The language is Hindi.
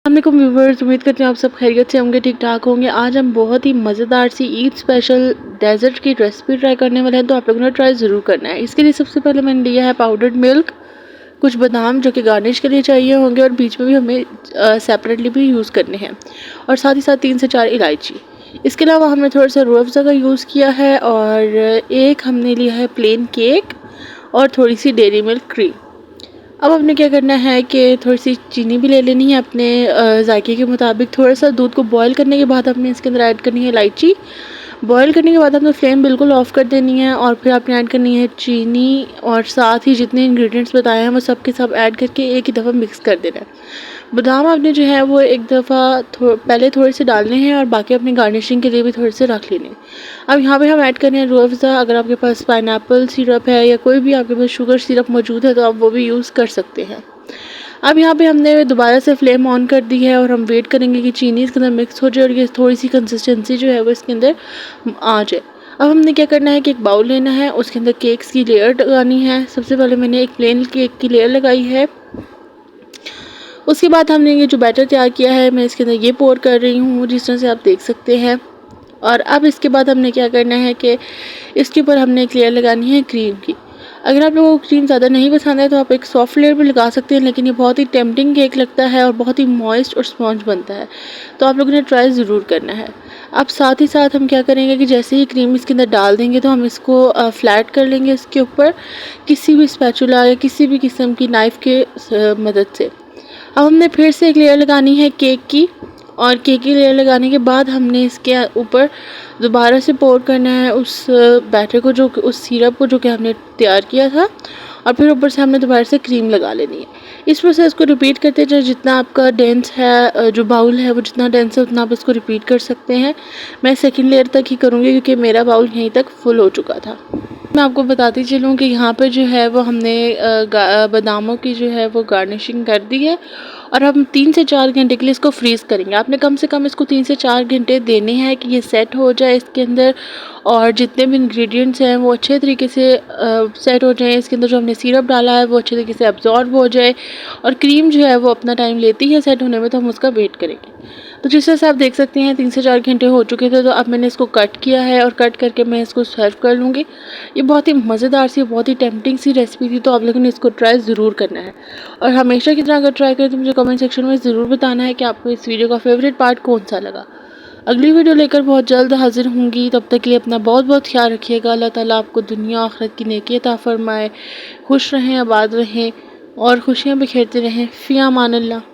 अस्सलामुअलैकुम व्यूवर्स, उम्मीद करते हैं आप सब खैरियत से होंगे, ठीक ठाक होंगे। आज हम बहुत ही मज़ेदार सी ईद स्पेशल डेजर्ट की रेसिपी ट्राई करने वाले हैं, तो आप लोगों ने ट्राई ज़रूर करना है। इसके लिए सबसे पहले मैंने लिया है पाउडर्ड मिल्क, कुछ बादाम जो कि गार्निश के लिए चाहिए होंगे और बीच में भी हमें सेपरेटली भी यूज़ करने हैं, और साथ ही साथ 3 से 4 इलायची। इसके अलावा हमने थोड़ा सा रूह अफ़ज़ा का यूज़ किया है, और एक हमने लिया है प्लेन केक और थोड़ी सी डेयरी मिल्क क्रीम। अब हमने क्या करना है कि थोड़ी सी चीनी भी ले लेनी है अपने जायके के मुताबिक। थोड़ा सा दूध को बॉईल करने के बाद हमने इसके अंदर ऐड करनी है इलायची। बॉईल करने के बाद हमने फ्लेम बिल्कुल ऑफ़ कर देनी है, और फिर आपने ऐड करनी है चीनी, और साथ ही जितने इंग्रेडिएंट्स बताए हैं वो सब के सब ऐड करके एक ही दफ़ा मिक्स कर देना है। बादाम आपने जो है वो एक दफ़ा पहले थोड़े से डालने हैं, और बाकी अपनी गार्निशिंग के लिए भी थोड़े से रख लेने हैं। अब यहाँ पे हम ऐड कर रहे हैं रूह अफ़ज़ा। अगर आपके पास पाइनएप्पल सिरप है या कोई भी आपके पास शुगर सिरप मौजूद है तो आप वो भी यूज़ कर सकते हैं। अब यहाँ पे हमने दोबारा से फ्लेम ऑन कर दी है, और हम वेट करेंगे कि चीनी इसके अंदर मिक्स हो जाए और ये थोड़ी सी कंसिस्टेंसी जो है वो इसके अंदर आ जाए। अब हमने क्या करना है कि एक बाउल लेना है, उसके अंदर केक्स की लेयर लगानी है। सबसे पहले मैंने एक प्लेन केक की लेयर लगाई है। उसके बाद हमने ये जो बैटर तैयार किया है मैं इसके अंदर ये पोर कर रही हूँ, जिस तरह से आप देख सकते हैं। और अब इसके बाद हमने क्या करना है कि इसके ऊपर हमने एक लेयर लगानी है क्रीम की। अगर आप लोगों को क्रीम ज़्यादा नहीं पसंद है तो आप एक सॉफ्ट लेयर भी लगा सकते हैं, लेकिन ये बहुत ही टेम्पटिंग केक लगता है और बहुत ही मॉइस्ट और स्पॉन्ज बनता है, तो आप लोगों ने ट्राई ज़रूर करना है। अब साथ ही साथ हम क्या करेंगे कि जैसे ही क्रीम इसके अंदर डाल देंगे तो हम इसको फ्लैट कर लेंगे इसके ऊपर किसी भी स्पैचुला या किसी भी किस्म की नाइफ़ के मदद से। अब हमने फिर से एक लेयर लगानी है केक की, और केक की लेयर लगाने के बाद हमने इसके ऊपर दोबारा से पोर करना है उस बैटर को, जो उस सिरप को जो कि हमने तैयार किया था, और फिर ऊपर से हमने दोबारा से क्रीम लगा लेनी है। इस प्रोसेस को रिपीट करते जाए, जितना आपका डेंस है, जो बाउल है वो जितना डेंस है उतना आप इसको रिपीट कर सकते हैं। मैं सेकंड लेयर तक ही करूँगी क्योंकि मेरा बाउल यहीं तक फुल हो चुका था। मैं आपको बताती चलूँ कि यहाँ पे जो है वो हमने बादामों की जो है वो गार्निशिंग कर दी है, और हम 3 से 4 घंटे के लिए इसको फ्रीज़ करेंगे। आपने कम से कम इसको 3 से 4 घंटे देने हैं कि ये सेट हो जाए इसके अंदर, और जितने भी इंग्रेडिएंट्स हैं वो अच्छे तरीके से सेट हो जाएँ। इसके अंदर जो हमने सिरप डाला है वो अच्छे तरीके से अब्जॉर्ब हो जाए, और क्रीम जो है वो अपना टाइम लेती है सेट होने में, तो हम उसका वेट करेंगे। तो जिस तरह से आप देख सकते हैं 3 से 4 घंटे हो चुके थे, तो अब मैंने इसको कट किया है, और कट करके मैं इसको सर्व कर लूँगी। ये बहुत ही मज़ेदार सी, बहुत ही टेम्पटिंग सी रेसिपी थी, तो आप लोगों ने इसको ट्राई ज़रूर करना है। और हमेशा की तरह अगर ट्राई करें तो मुझे कमेंट सेक्शन में ज़रूर बताना है कि आपको इस वीडियो का फेवरेट पार्ट कौन सा लगा। अगली वीडियो लेकर बहुत जल्द हाजिर होंगी, तब तक के लिए अपना बहुत बहुत ख्याल रखिएगा। अल्लाह ताला आपको दुनिया आखिरत की नेकी अता फरमाए। खुश रहें, आबाद रहें और खुशियाँ बिखेरते रहें। फ़ी अमान अल्लाह।